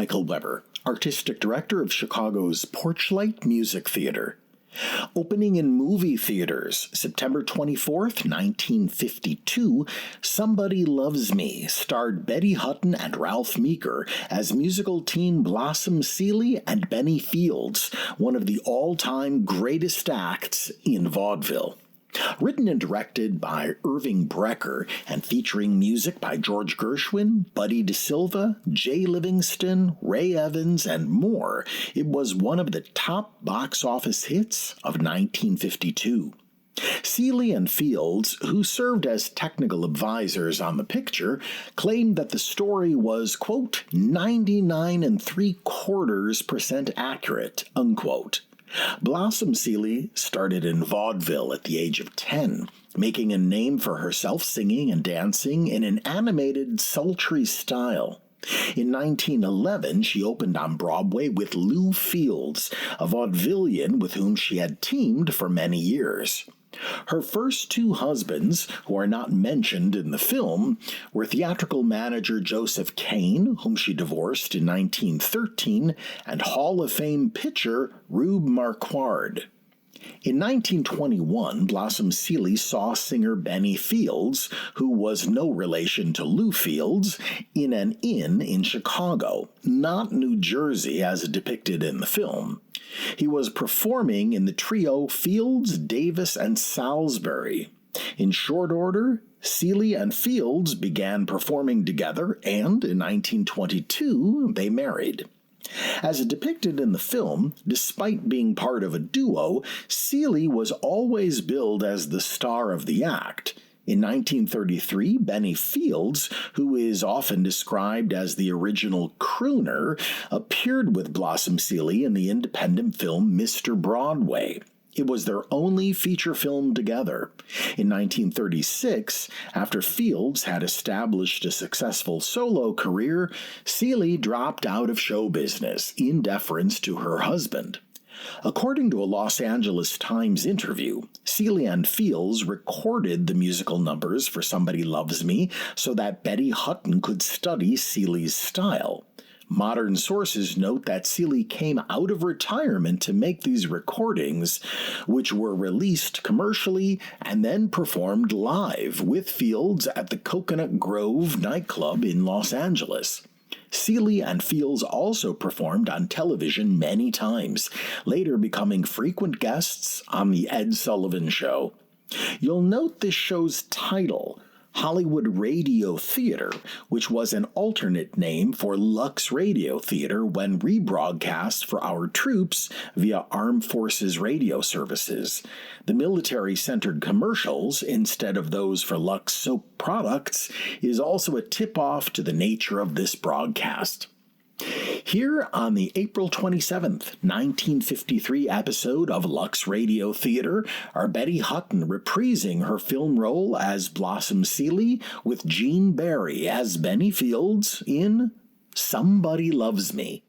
Michael Weber, Artistic Director of Chicago's Porchlight Music Theater. Opening in movie theaters, September 24th, 1952, Somebody Loves Me starred Betty Hutton and Ralph Meeker as musical teen Blossom Seeley and Benny Fields, one of the all-time greatest acts in vaudeville. Written and directed by Irving Brecker and featuring music by George Gershwin, Buddy DeSylva, Jay Livingston, Ray Evans, and more, it was one of the top box office hits of 1952. Seeley and Fields, who served as technical advisors on the picture, claimed that the story was, quote, 99.75% accurate, unquote. Blossom Seeley started in vaudeville at the age of 10, making a name for herself singing and dancing in an animated, sultry style. In 1911, she opened on Broadway with Lou Fields, a vaudevillian with whom she had teamed for many years. Her first two husbands, who are not mentioned in the film, were theatrical manager Joseph Kane, whom she divorced in 1913, and Hall of Fame pitcher Rube Marquard. In 1921, Blossom Seeley saw singer Benny Fields, who was no relation to Lou Fields, in an inn in Chicago, not New Jersey as depicted in the film. He was performing in the trio Fields, Davis, and Salisbury. In short order, Seeley and Fields began performing together, and in 1922 they married. As depicted in the film, despite being part of a duo, Seeley was always billed as the star of the act. In 1933, Benny Fields, who is often described as the original crooner, appeared with Blossom Seeley in the independent film Mr. Broadway. It was their only feature film together. In 1936, after Fields had established a successful solo career, Seeley dropped out of show business in deference to her husband. According to a Los Angeles Times interview, Seeley and Fields recorded the musical numbers for Somebody Loves Me so that Betty Hutton could study Seeley's style. Modern sources note that Seeley came out of retirement to make these recordings, which were released commercially and then performed live with Fields at the Coconut Grove nightclub in Los Angeles. Seeley and Fields also performed on television many times, later becoming frequent guests on The Ed Sullivan Show. You'll note this show's title, Hollywood Radio Theatre, which was an alternate name for Lux Radio Theatre when rebroadcast for our troops via Armed Forces radio services. The military-centered commercials, instead of those for Lux soap products, is also a tip-off to the nature of this broadcast. Here on the April 27th, 1953 episode of Lux Radio Theatre are Betty Hutton reprising her film role as Blossom Seeley with Gene Barry as Benny Fields in Somebody Loves Me.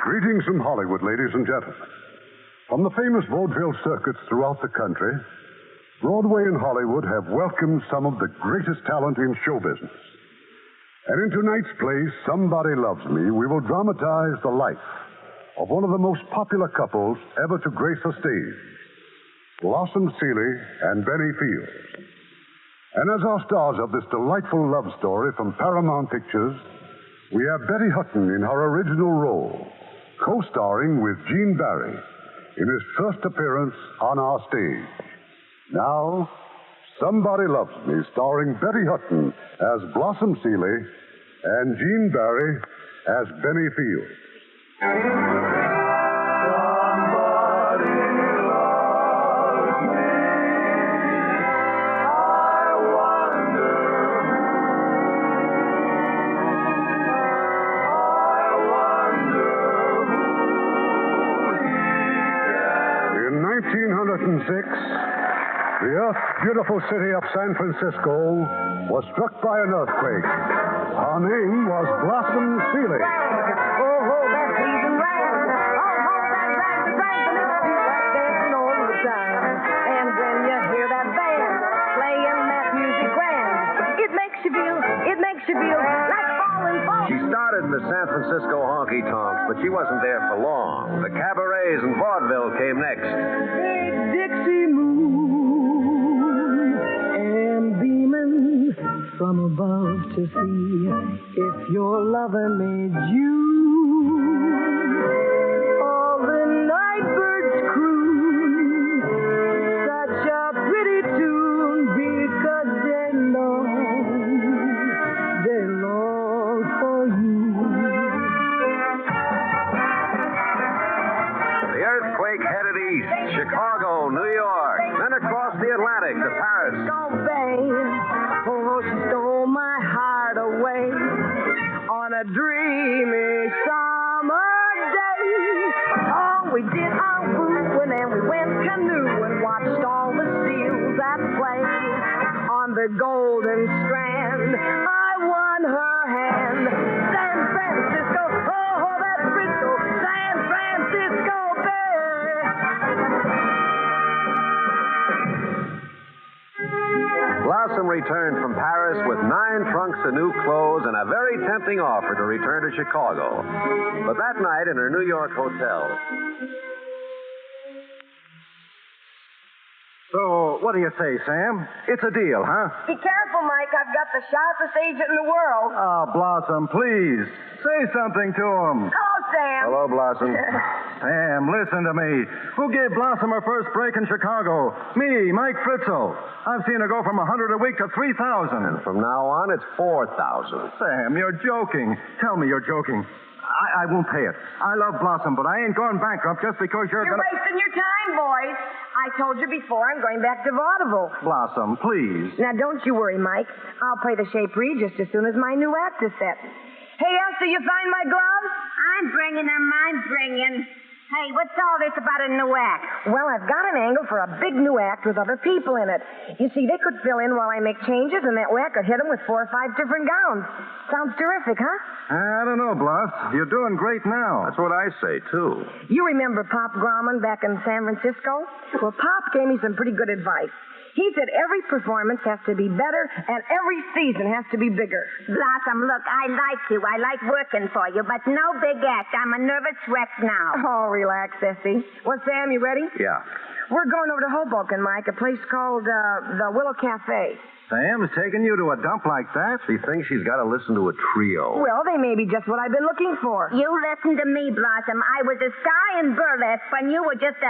Greetings from Hollywood, ladies and gentlemen. From the famous vaudeville circuits throughout the country, Broadway and Hollywood have welcomed some of the greatest talent in show business. And in tonight's play, Somebody Loves Me, we will dramatize the life of one of the most popular couples ever to grace a stage, Blossom Seeley and Benny Fields. And as our stars of this delightful love story from Paramount Pictures, we have Betty Hutton in her original role, co-starring with Gene Barry in his first appearance on our stage. Now, Somebody Loves Me, starring Betty Hutton as Blossom Seeley and Gene Barry as Benny Fields. 1906, the Earth-beautiful city of San Francisco was struck by an earthquake. Her name was Blossom Seeley. Oh, that season ran. Oh, that rag, the Mississippi Black dancing all the time. And when you hear that band playing that music grand, it makes you feel like falling. She started in the San Francisco honky-tonks, but she wasn't there for long. The cabarets and vaudeville came next. Big Dixie moon and beaming from above to see if your lover made you. All the night birds croon such a pretty tune because they long for you. The earthquake headed east, Chicago, New York, then across the Atlantic to Paris. Oh, she stole my heart away on a dreamy summer day. Oh, we did our wooing and we went canoeing, watched all the seals at play. On the Golden Strand, I won her hand. San Francisco, oh, that Frisco, San Francisco Bay. Blossom returned from Paris with 9 trunks of new clothes and a very tempting offer to return to Chicago. But that night in her New York hotel. So, what do you say, Sam? It's a deal, huh? Be careful, Mike. I've got the sharpest agent in the world. Ah, Blossom, please. Say something to him. Hello, Sam. Hello, Blossom. Sam, listen to me. Who gave Blossom her first break in Chicago? Me, Mike Fritzl. I've seen her go from 100 a week to 3,000. And from now on, it's 4,000. Sam, you're joking. Tell me you're joking. I won't pay it. I love Blossom, but I ain't going bankrupt just because you're You're gonna... wasting your time, boys. I told you before I'm going back to vaudeville. Blossom, please. Now, don't you worry, Mike. I'll play the Shapree just as soon as my new act is set. Hey, Esther, you find my gloves? I'm bringing them. Hey, what's all this about a new act? Well, I've got an angle for a big new act with other people in it. You see, they could fill in while I make changes, and that way I could hit them with 4 or 5 different gowns. Sounds terrific, huh? I don't know, Bloss. You're doing great now. That's what I say, too. You remember Pop Grauman back in San Francisco? Well, Pop gave me some pretty good advice. He said every performance has to be better and every season has to be bigger. Blossom, look, I like you. I like working for you, but no big act. I'm a nervous wreck now. Oh, relax, Essie. Well, Sam, you ready? Yeah. We're going over to Hoboken, Mike, a place called the Willow Cafe. Sam's taking you to a dump like that? She thinks she's got to listen to a trio. Well, they may be just what I've been looking for. You listen to me, Blossom. I was a star in burlesque when you were just a...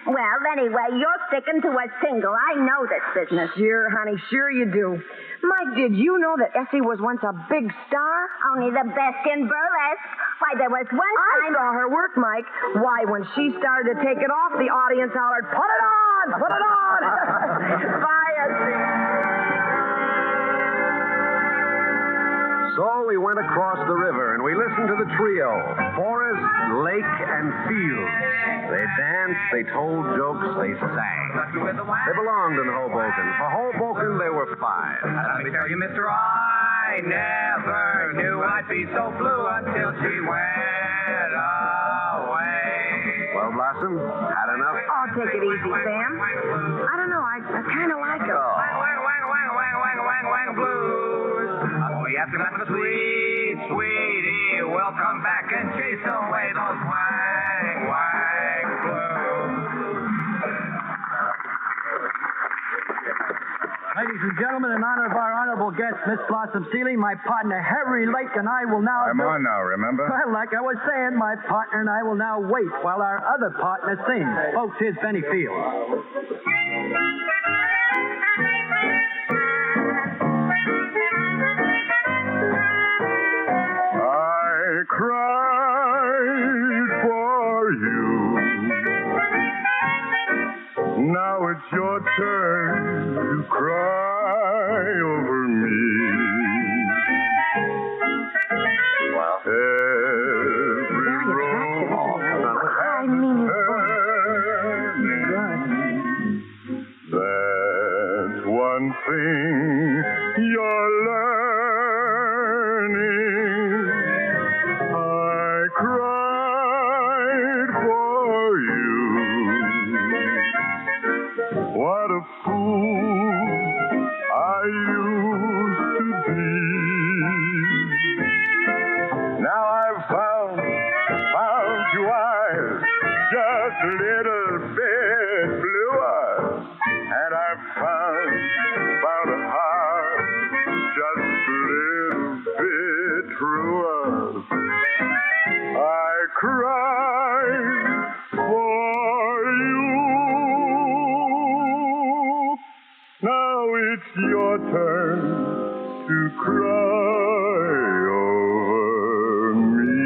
Well, anyway, you're sticking to a single. I know this business. Sure, honey, sure you do. Mike, did you know that Essie was once a big star? Only the best in burlesque. Why, there was one I time... saw her work, Mike. Why, when she started to take it off, the audience hollered, "Put it on! Put it on!" Bye, Essie. So we went across the river and we listened to the trio, forest, lake, and fields. They danced, they told jokes, they sang. They belonged in Hoboken. For Hoboken, they were fine. Let me tell you, mister, I never knew I'd be so blue until she went away. Well, Blossom, had enough? Oh, take it easy, Sam. I don't know. I kind of like her. Wang, blues. Oh, you have to let the sweet, sweetie will come back and chase away those wang, blues. Ladies and gentlemen, in honor of our honorable guest, Miss Blossom Seeley, my partner, Harry Lake, and I will now... I'm on now, remember? Well, like I was saying, my partner and I will now wait while our other partner sings. Folks, here's Benny Fields. I cried for you. Now it's your turn to cry over me. Well, Every rose I mean, it's good. thing you're learning. I cried for you. What a fool I used to be. Now I've found your eyes just a little bit bluer, and I've found a heart just a little bit truer. I cried for you. Now it's your turn to cry over me.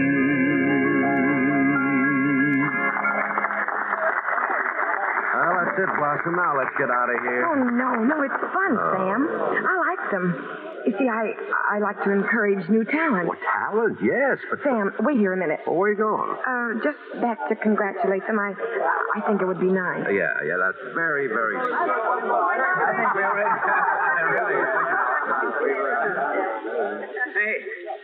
Well, that's it, Blossom. Now let's get out of here. Oh, no, it's fun, Sam. I like them. You see, I like to encourage new talent. What talent? Yes, but... Sam, wait here a minute. Well, where are you going? Just back to congratulate them. I think it would be nice. Yeah, that's very, very... I think we're ready.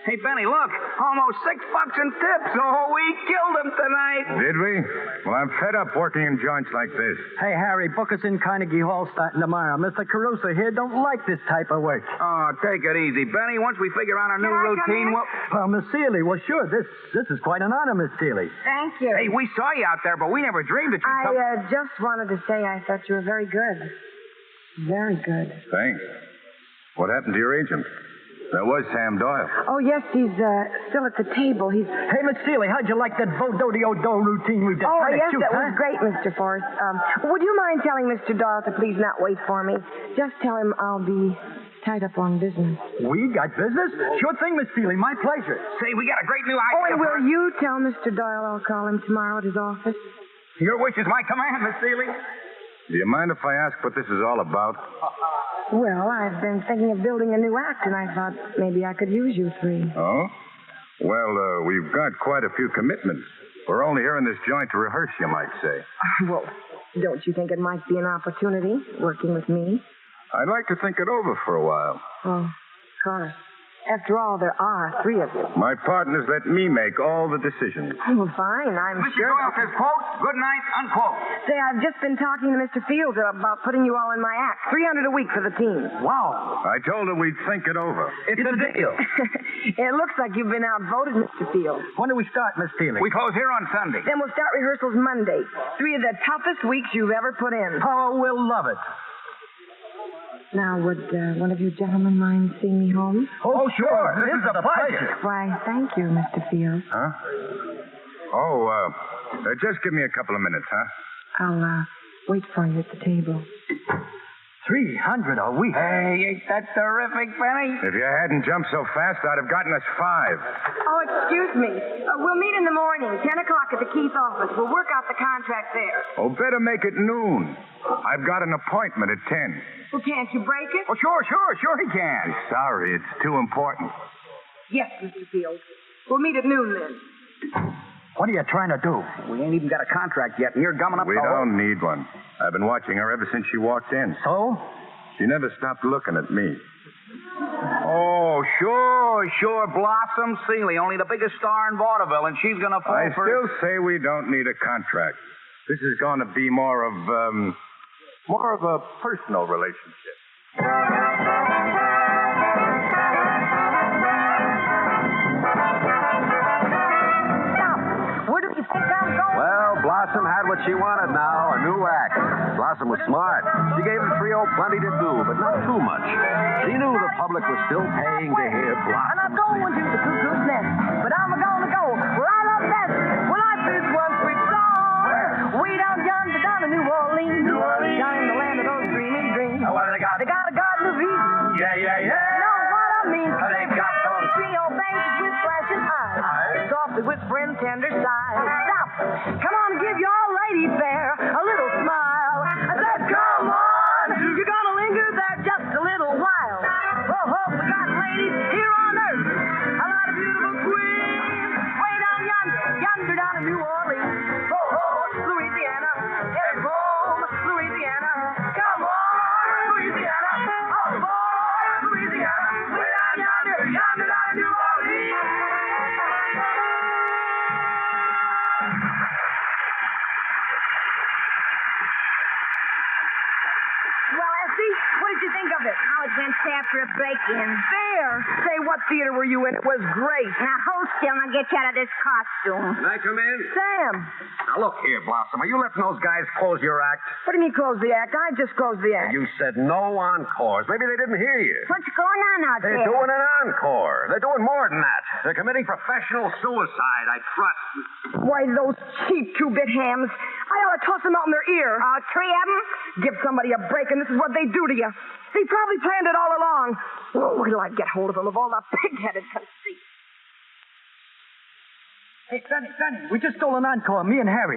Hey, Benny, look. Almost $6 in tips. Oh, we killed him tonight. Did we? Well, I'm fed up working in joints like this. Hey, Harry, book us in Carnegie Hall starting tomorrow. Mr. Caruso here don't like this type of work. Oh, take it easy, Benny. Once we figure out our new routine, we'll... Well, Miss Seeley, well, sure, this is quite an honor, Miss Seeley. Thank you. Hey, we saw you out there, but we never dreamed that you'd come... I just wanted to say I thought you were very good. Very good. Thanks. What happened to your agent? That was Sam Doyle. Oh, yes, he's still at the table. He's... Hey, Miss Seeley, how'd you like that Vo-Do-De-O-Do routine we did? Oh, yes, that was great, Mr. Forrest. Would you mind telling Mr. Doyle to please not wait for me? Just tell him I'll be tied up on business. We got business? Sure thing, Miss Seeley. My pleasure. Say, we got a great new Oh, idea. and will you tell Mr. Doyle I'll call him tomorrow at his office? Your wish is my command, Miss Seeley. Do you mind if I ask what this is all about? Well, I've been thinking of building a new act, and I thought maybe I could use you three. Oh? Well, we've got quite a few commitments. We're only here in this joint to rehearse, you might say. Well, don't you think it might be an opportunity, working with me? I'd like to think it over for a while. Oh, of course. After all, there are three of you. My partners let me make all the decisions. Well, fine, I'm Mr. sure. Doyle says, quote, good night, unquote. Say, I've just been talking to Mr. Fields about putting you all in my act. $300 a week for the team. Wow. I told her we'd think it over. It's a deal. It looks like you've been outvoted, Mr. Fields. When do we start, Miss Seeley? We close here on Sunday. Then we'll start rehearsals Monday. 3 of the toughest weeks you've ever put in. Oh, we'll love it. Now, would one of you gentlemen mind seeing me home? Oh, sure. This is a pleasure. Why, thank you, Mr. Fields. Huh? Oh, just give me a couple of minutes, huh? I'll wait for you at the table. $300 a week. Hey, ain't that terrific, Benny? If you hadn't jumped so fast, I'd have gotten us 5. Oh, excuse me. We'll meet in the morning, 10 o'clock at the Keith office. We'll work out the contract there. Oh, better make it noon. I've got an appointment at 10. Well, can't you break it? Oh, sure he can. Sorry, it's too important. Yes, Mr. Fields. We'll meet at noon then. What are you trying to do? We ain't even got a contract yet, and you're gumming up We the whole... don't need one. I've been watching her ever since she walked in. So? She never stopped looking at me. Oh, sure, Blossom Seeley, only the biggest star in vaudeville, and she's gonna fall I for... still say we don't need a contract. This is going to be more of a personal relationship. Well, Blossom had what she wanted now, a new act. Blossom was smart. She gave the trio plenty to do, but not too much. She knew the public was still paying to hear Blossom I'm going to the cuckoo's nest, but I'm gonna go where I love best. Well, life is one sweet song. Way down yonder, down in New Orleans. Down in the land of those dreaming dreams. What do they got? They got a garden of Eden. Yeah. You know what I mean? They've got those trio banks with flashing eyes. Softly whispering tender sighs. Stop. Come on, give your lady fair a little smile. I said, come on. You're gonna linger there just a little while. Oh, we got ladies here on earth. A lot of beautiful queens. Way down yonder down in New Orleans. Oh, Louisiana. Head home, Louisiana. Come on, Louisiana. Oh, it. How it went after a break-in. There. Say, what theater were you in? It was great. Now, hold still and I'll get you out of this costume. Can I come in? Sam. Now, look here, Blossom. Are you letting those guys close your act? What do you mean close the act? I just closed the act. You said no encores. Maybe they didn't hear you. What's going on out They're there? doing an encore. They're doing more than that. They're committing professional suicide, I trust. Why, those cheap two-bit hams. I ought to toss them out in their ear. All three of them? Give somebody a break, and this is what they do to you. They probably planned it all along. Oh, wait till I get hold of them of all the pig-headed conceit. Hey, Benny, we just stole an encore, me and Harry.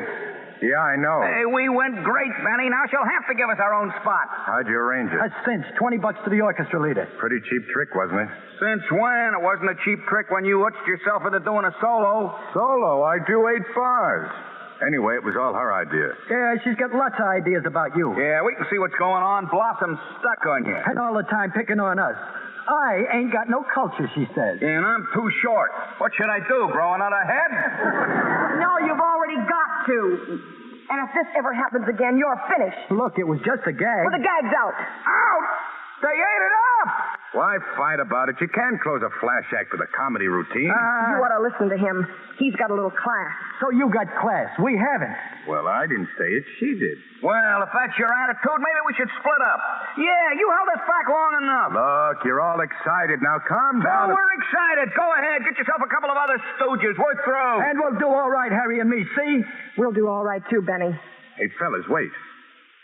Yeah, I know. Hey, we went great, Benny. Now she'll have to give us our own spot. How'd you arrange it? A cinch, $20 to the orchestra leader. Pretty cheap trick, wasn't it? Since when? It wasn't a cheap trick when you hooked yourself into doing a solo. Solo, I do 8 bars. Anyway, it was all her idea. Yeah, she's got lots of ideas about you. Yeah, we can see what's going on. Blossom's stuck on you. And all the time picking on us. I ain't got no culture, she says. And I'm too short. What should I do, grow another head? No, you've already got to. And if this ever happens again, you're finished. Look, it was just a gag. Well, the gag's out. Out! They ate it up! Why fight about it? You can close a flash act with a comedy routine. You ought to listen to him. He's got a little class. So you got class. We haven't. Well, I didn't say it. She did. Well, if that's your attitude, maybe we should split up. Yeah, you held us back long enough. Look, you're all excited. Now calm down. Oh, we're excited. Go ahead. Get yourself a couple of other stooges. We're through. And we'll do all right, Harry and me, see? We'll do all right, too, Benny. Hey, fellas, wait.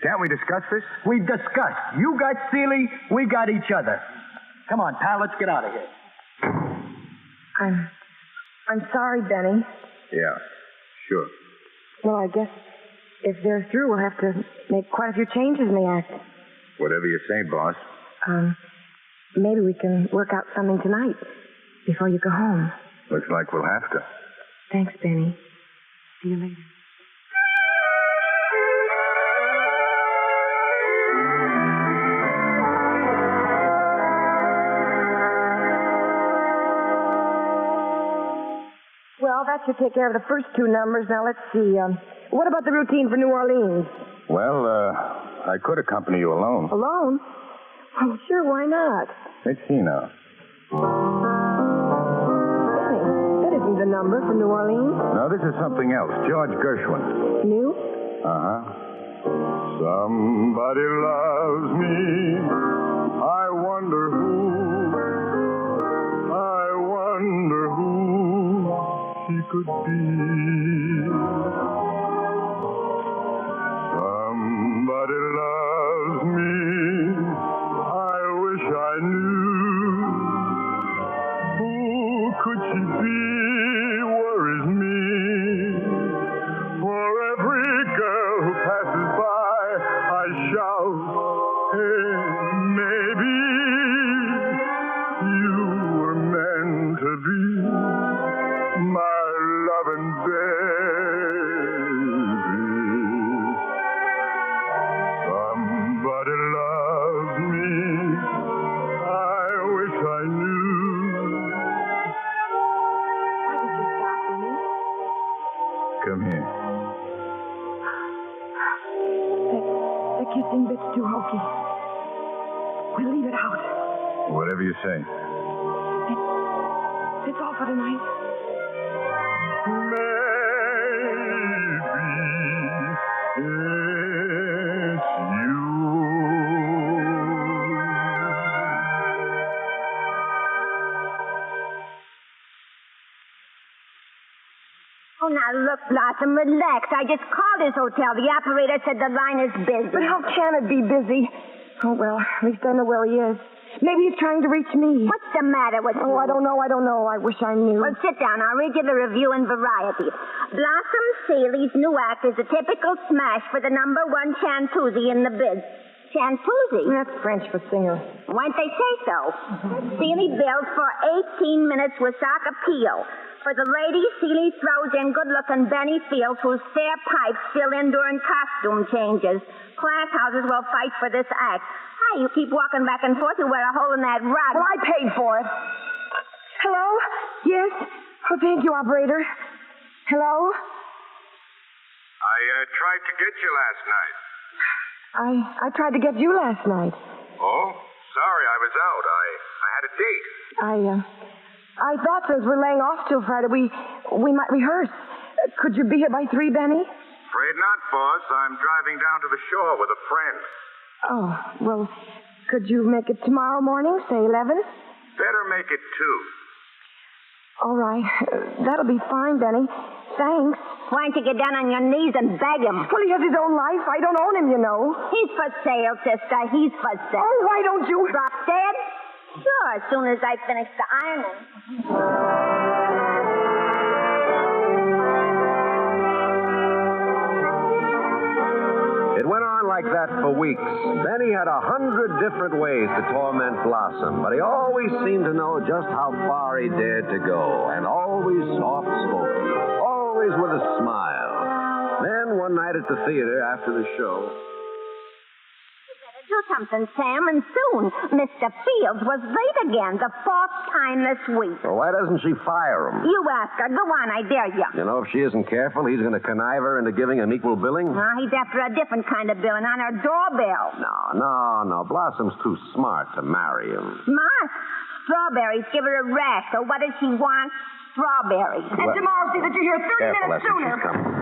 Can't we discuss this? We discussed. You got Seeley, we got each other. Come on, pal, let's get out of here. I'm sorry, Benny. Yeah, sure. Well, I guess if they're through, we'll have to make quite a few changes in the act. Whatever you say, boss. Maybe we can work out something tonight before you go home. Looks like we'll have to. Thanks, Benny. See you later. Well, that should take care of the first 2 numbers. Now, let's see. What about the routine for New Orleans? Well, I could accompany you alone. Alone? Oh, sure, why not? Let's see now. Benny, that isn't the number for New Orleans. No, this is something else. George Gershwin. New? Uh-huh. Somebody loves me. I wonder who. I wonder who she could be. Somebody loves me. I wish I knew. Who could she be? Worries me. For every girl who passes by, I shout, hey, maybe you were meant to be my loving baby. Somebody loves me. I wish I knew. Why did you stop, Benny? Come here. The kissing bit's too hokey. We'll leave it out. Whatever you say. It's all for tonight. Oh, now look, Blossom, relax. I just called his hotel. The operator said the line is busy. But how can it be busy? Oh, well, at least I know where he is. Maybe he's trying to reach me. What's the matter with you? Oh, I don't know. I wish I knew. Well, sit down. I'll read you the review in Variety. Blossom Seeley's new act is a typical smash for the number 1 chanteuse in the biz. Chanteuse? That's French for singer. Why'd they say so? Seeley billed for 18 minutes with sock appeal. For the ladies, Seeley throws in good-looking Benny Fields, whose fair pipes fill in during costume changes. Class houses will fight for this act. Hey, you keep walking back and forth, you wear a hole in that rug. Well, I paid for it. Hello? Yes? Oh, thank you, operator. Hello? I tried to get you last night. I tried to get you last night. Oh? So? date? I thought since we're laying off till Friday, we might rehearse. Could you be here by 3, Benny? Afraid not, boss. I'm driving down to the shore with a friend. Oh, well, could you make it tomorrow morning, say 11? Better make it 2. All right. That'll be fine, Benny. Thanks. Why don't you get down on your knees and beg him? Well, he has his own life. I don't own him, you know. He's for sale, sister. He's for sale. Oh, why don't you... Drop dead? Sure, as soon as I finish the ironing. It went on like that for weeks. Benny had 100 different ways to torment Blossom, but he always seemed to know just how far he dared to go, and always soft-spoken, always with a smile. Then one night at the theater after the show... Do something, Sam, and soon. Mr. Fields was late again, the 4th time this week. Well, why doesn't she fire him? You ask her. Go on, I dare you. You know, if she isn't careful, he's going to connive her into giving him equal billing. He's after a different kind of billing on her doorbell. No. Blossom's too smart to marry him. Smart? Strawberries give her a rash, so what does she want? Strawberries. And tomorrow, see that you're here 30 minutes sooner. She's coming.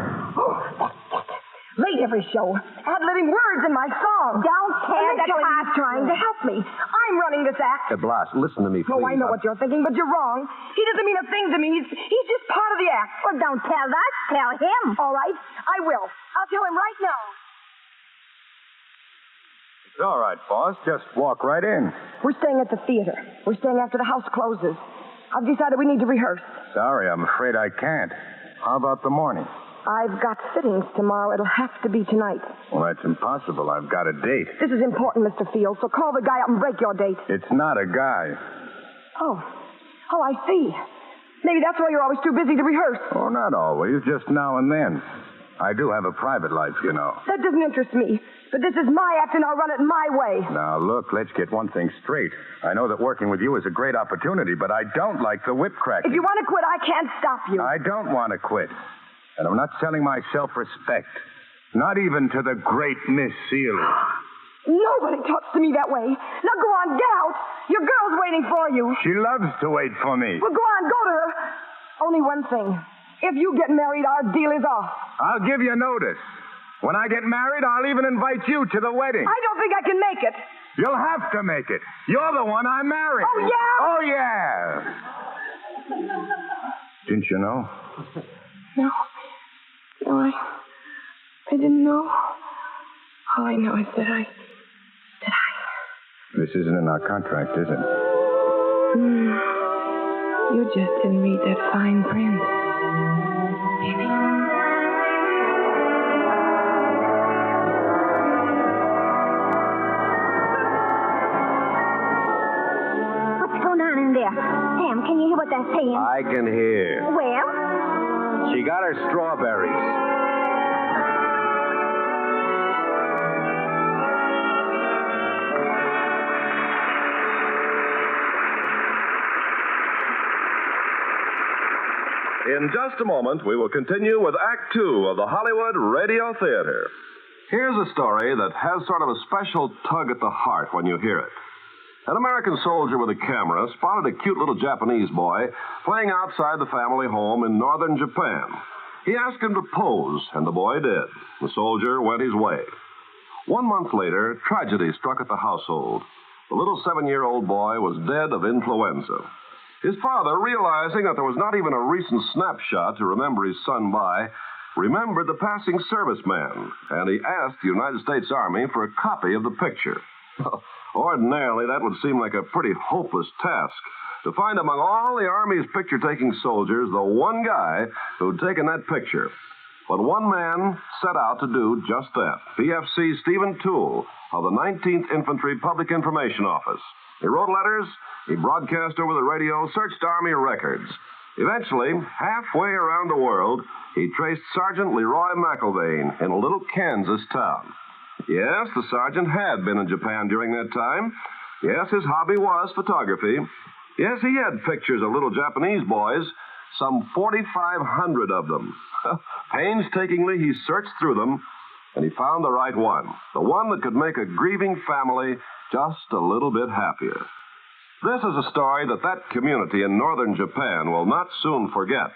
Late every show. Ad-libbing words in my song. Don't care that He's trying to help me. I'm running this act. Blossom, listen to me, please. Oh, I know what you're thinking, but you're wrong. He doesn't mean a thing to me. He's just part of the act. Well, don't tell us. Tell him. All right, I will. I'll tell him right now. It's all right, boss. Just walk right in. We're staying at the theater. We're staying after the house closes. I've decided we need to rehearse. Sorry, I'm afraid I can't. How about the morning? I've got fittings tomorrow. It'll have to be tonight. Well, that's impossible. I've got a date. This is important, Mr. Fields, so call the guy up and break your date. It's not a guy. Oh, I see. Maybe that's why you're always too busy to rehearse. Oh, not always. Just now and then. I do have a private life, you know. That doesn't interest me. But this is my act, and I'll run it my way. Now, look, let's get one thing straight. I know that working with you is a great opportunity, but I don't like the whip cracking. If you want to quit, I can't stop you. I don't want to quit. And I'm not selling my self-respect. Not even to the great Miss Seeley. Nobody talks to me that way. Now go on, get out. Your girl's waiting for you. She loves to wait for me. Well, go on, go to her. Only one thing. If you get married, our deal is off. I'll give you notice. When I get married, I'll even invite you to the wedding. I don't think I can make it. You'll have to make it. You're the one I'm marrying. Oh, yeah? Oh, yeah. Didn't you know? No, I didn't know. All I know is that I... This isn't in our contract, is it? You just didn't read that fine print. Maybe. What's going on in there? Sam, can you hear what they're saying? I can hear. Well? She got her strawberries. In just a moment, we will continue with Act Two of the Hollywood Radio Theatre. Here's a story that has sort of a special tug at the heart when you hear it. An American soldier with a camera spotted a cute little Japanese boy playing outside the family home in northern Japan. He asked him to pose, and the boy did. The soldier went his way. 1 month later, tragedy struck at the household. The little 7-year-old boy was dead of influenza. His father, realizing that there was not even a recent snapshot to remember his son by, remembered the passing serviceman, and he asked the United States Army for a copy of the picture. Ordinarily, that would seem like a pretty hopeless task, to find among all the Army's picture-taking soldiers the one guy who'd taken that picture. But one man set out to do just that, PFC Stephen Toole of the 19th Infantry Public Information Office. He wrote letters, he broadcast over the radio, searched Army records. Eventually, halfway around the world, he traced Sergeant Leroy McIlvaine in a little Kansas town. Yes, the sergeant had been in Japan during that time. Yes, his hobby was photography. Yes, he had pictures of little Japanese boys, some 4,500 of them. Painstakingly, he searched through them, and he found the right one. The one that could make a grieving family just a little bit happier. This is a story that community in northern Japan will not soon forget.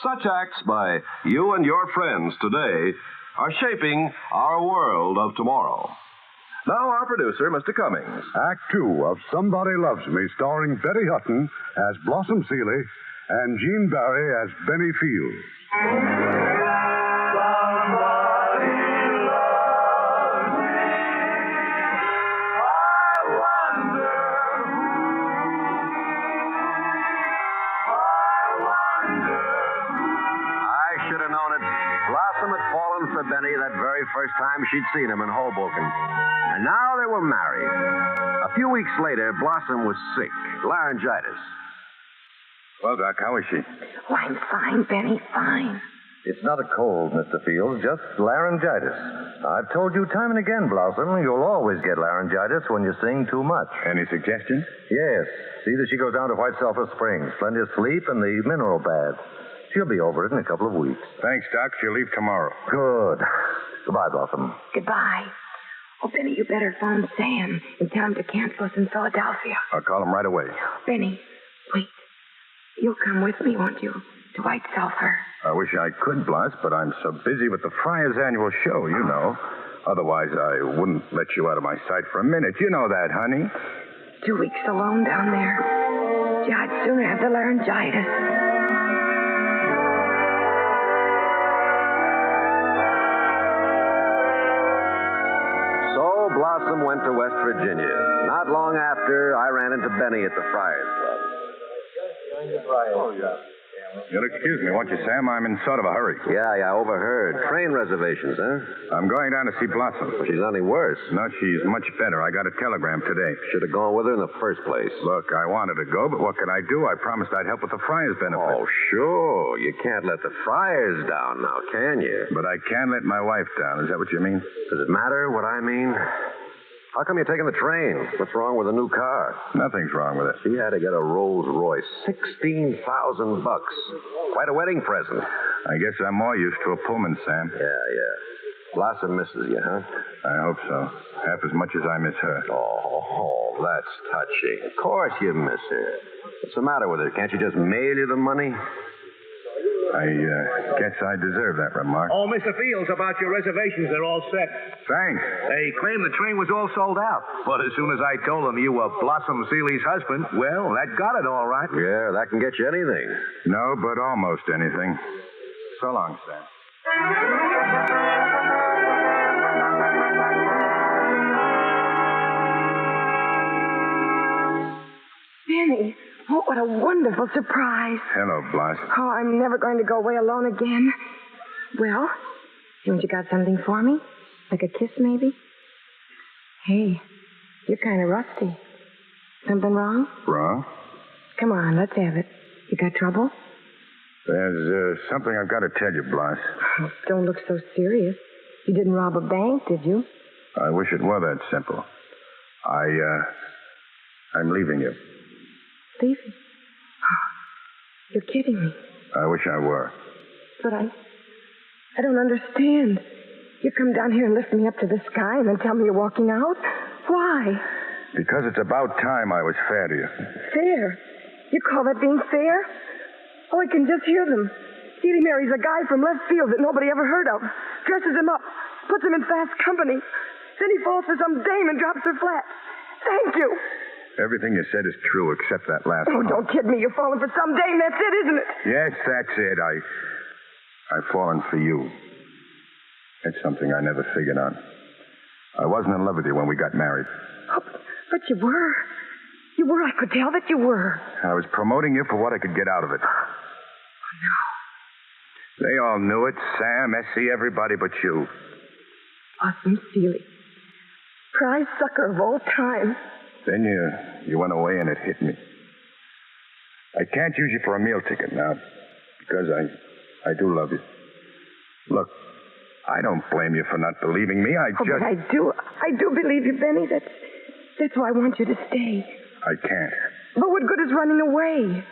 Such acts by you and your friends today are shaping our world of tomorrow. Now, our producer, Mr. Cummings. Act 2 of Somebody Loves Me, starring Betty Hutton as Blossom Seeley and Gene Barry as Benny Fields. For Benny that very first time she'd seen him in Hoboken. And now they were married. A few weeks later, Blossom was sick, laryngitis. Well, Doc, how is she? Oh, I'm fine, Benny, fine. It's not a cold, Mr. Fields, just laryngitis. I've told you time and again, Blossom, you'll always get laryngitis when you sing too much. Any suggestions? Yes. See that she goes down to White Sulphur Springs. Plenty of sleep and the mineral bath. She'll be over it in a couple of weeks. Thanks, Doc. She'll leave tomorrow. Good. Goodbye, Blossom. Goodbye. Oh, Benny, you better phone Sam and tell him to cancel us in Philadelphia. I'll call him right away. Benny, wait. You'll come with me, won't you, to White Sulphur? I wish I could, Blas, but I'm so busy with the Friars' annual show, you know. Otherwise, I wouldn't let you out of my sight for a minute. You know that, honey. 2 weeks alone down there. Gee, I'd sooner have the laryngitis. Blossom went to West Virginia. Not long after, I ran into Benny at the Friars Club. Oh, yeah. You'll excuse me, won't you, Sam? I'm in sort of a hurry. Yeah, overheard. Train reservations, huh? I'm going down to see Blossom. Well, she's not any worse. No, she's much better. I got a telegram today. Should have gone with her in the first place. Look, I wanted to go, but what could I do? I promised I'd help with the Friars' benefit. Oh, sure. You can't let the Friars down now, can you? But I can let my wife down. Is that what you mean? Does it matter what I mean? How come you're taking the train? What's wrong with a new car? Nothing's wrong with it. She had to get a Rolls Royce. $16,000. Quite a wedding present. I guess I'm more used to a Pullman, Sam. Yeah. Blossom misses you, huh? I hope so. Half as much as I miss her. Oh, that's touching. Of course you miss her. What's the matter with her? Can't she just mail you the money? I guess I deserve that remark. Oh, Mr. Fields, about your reservations, they're all set. Thanks. They claimed the train was all sold out. But as soon as I told them you were Blossom Seeley's husband, well, that got it all right. Yeah, that can get you anything. No, but almost anything. So long, Sam. Benny. Oh, what a wonderful surprise. Hello, Blas. Oh, I'm never going to go away alone again. Well, haven't you got something for me? Like a kiss, maybe? Hey, you're kind of rusty. Something wrong? Wrong? Come on, let's have it. You got trouble? There's something I've got to tell you, Blas. Oh, don't look so serious. You didn't rob a bank, did you? I wish it were that simple. I'm leaving you. Leaving? Oh, you're kidding me. I wish I were. But I don't understand. You come down here and lift me up to the sky and then tell me you're walking out? Why? Because it's about time I was fair to you. Fair? You call that being fair? Oh, I can just hear them. Seeley marries a guy from left field that nobody ever heard of, dresses him up, puts him in fast company. Then he falls for some dame and drops her flat. Thank you. Everything you said is true except that last one. Oh, don't kid me. You're falling for some dame. That's it, isn't it? Yes, that's it. I've fallen for you. It's something I never figured on. I wasn't in love with you when we got married. Oh, but you were. You were. I could tell that you were. I was promoting you for what I could get out of it. Oh, no. They all knew it. Sam, S.C., everybody but you. Blossom Seeley. Prize sucker of all time. Then you went away and it hit me. I can't use you for a meal ticket now because I do love you. Look, I don't blame you for not believing me. But I do believe you, Benny. That's why I want you to stay. I can't. But what good is running away?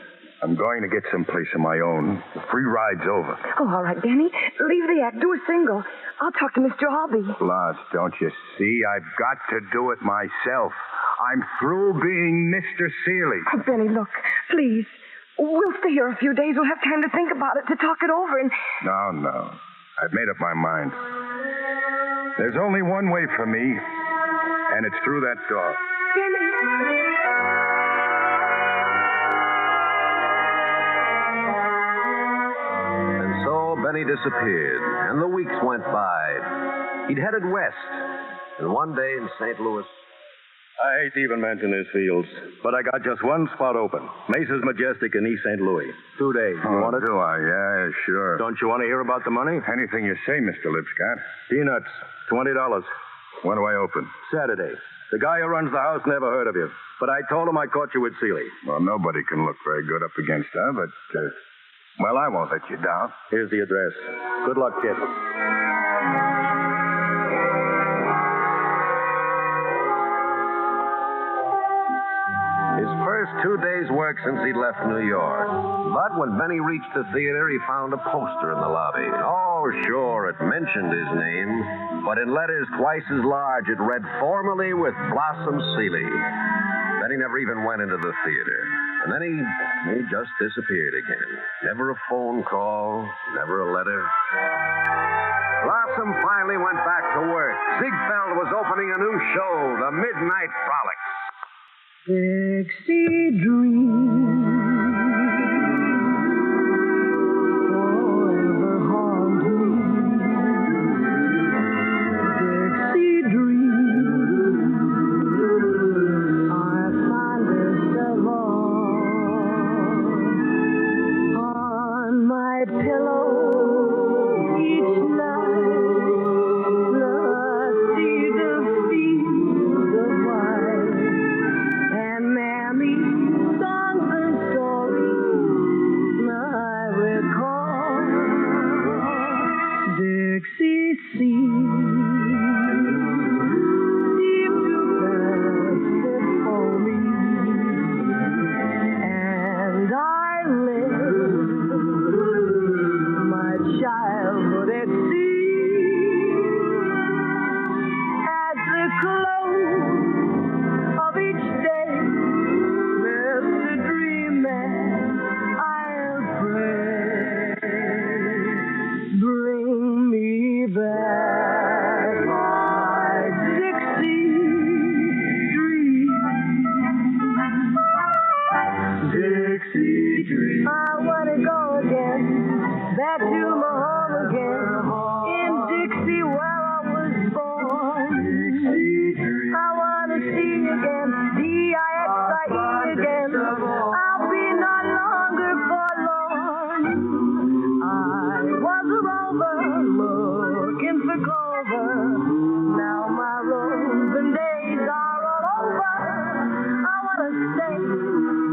I'm going to get someplace of my own. The free ride's over. Oh, all right, Benny. Leave the act. Do a single. I'll talk to Mr. Albee. Blas, don't you see? I've got to do it myself. I'm through being Mr. Seeley. Oh, Benny, look, please. We'll stay here a few days. We'll have time to think about it, to talk it over, and... No. I've made up my mind. There's only one way for me, and it's through that door. Benny... Benny disappeared, and the weeks went by. He'd headed west, and one day in St. Louis... I hate to even mention this, Fields, but I got just one spot open. Mesa's Majestic in East St. Louis. 2 days. You want it? Do I? Yeah, sure. Don't you want to hear about the money? Anything you say, Mr. Lipscott. Peanuts. $20. When do I open? Saturday. The guy who runs the house never heard of you. But I told him I caught you with Seeley. Well, nobody can look very good up against her, but, well, I won't let you down. Here's the address. Good luck, kid. His first 2 days' work since he'd left New York. But when Benny reached the theater, he found a poster in the lobby. Oh, sure, it mentioned his name, but in letters twice as large, it read formally with Blossom Seeley. Benny never even went into the theater. And then he just disappeared again. Never a phone call, never a letter. Blossom finally went back to work. Ziegfeld was opening a new show, The Midnight Frolic. Dixie dreams forever haunt me. Dixie dreams are fondest of all. On my pillow each night, I see the fields of white. And Mammy, songs and stories I recall. Dixie seems deep to pass it for me. And I live my childhood at sea. At the close of each day, Mr. Dreamman, I'll pray. Bring me back my Dixie dream. Dixie dream. I want to go again, back to my home again, in Dixie where I was born. Dixie dream. I want to see again, D-I-X-I-E again. I'll be no longer forlorn. I was a rover looking for clover. Now my roving days are all over. I want to stay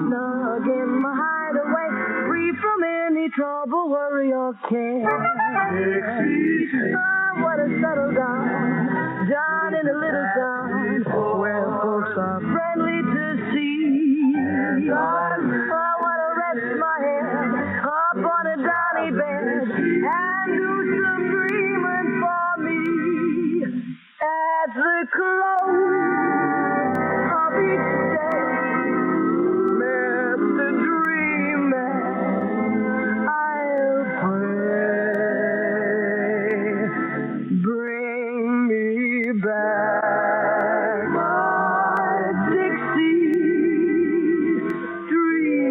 snug in my hideaway, free from any trouble, worry, or care. I want to settle down in a little town where folks are friendly to see. I want to rest my head up on a downy bed and do some dreaming for me. At the close of each day, Mr. Dreamman, I'll pray. Bring me back my Dixie dream.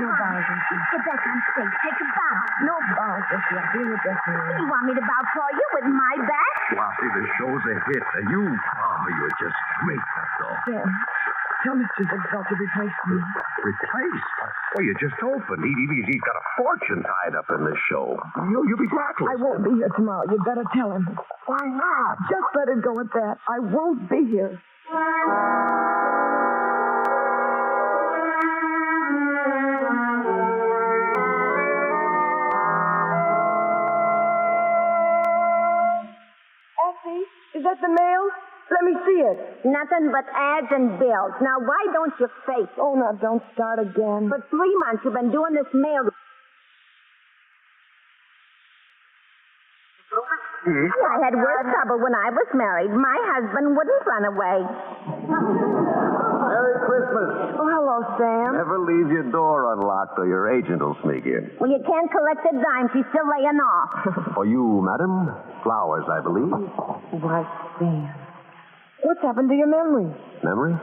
No bows, get back on stage. Take a bow. No bows, Bessie. I'll be in the dressing room. You want me to bow for you with my back? Flossie, the show's a hit, and you're just great, that's all. Dan, tell Mr. Ziegfeld to replace me. Replaced? Well, you just opened. He's got a fortune tied up in this show. You'll be breathless. I won't be here tomorrow. You'd better tell him. Why not? Just let it go at that. I won't be here. Effie, is that the mail? Let Let me see it. Nothing but ads and bills. Now, why don't you face it? Oh, now, don't start again. For 3 months, you've been doing this mail. I had worse trouble when I was married. My husband wouldn't run away. Merry Christmas. Oh, hello, Sam. Never leave your door unlocked or your agent will sneak in. Well, you can't collect a dime. She's still laying off. For you, madam, flowers, I believe. Why, Sam. What's happened to your memory? Memory?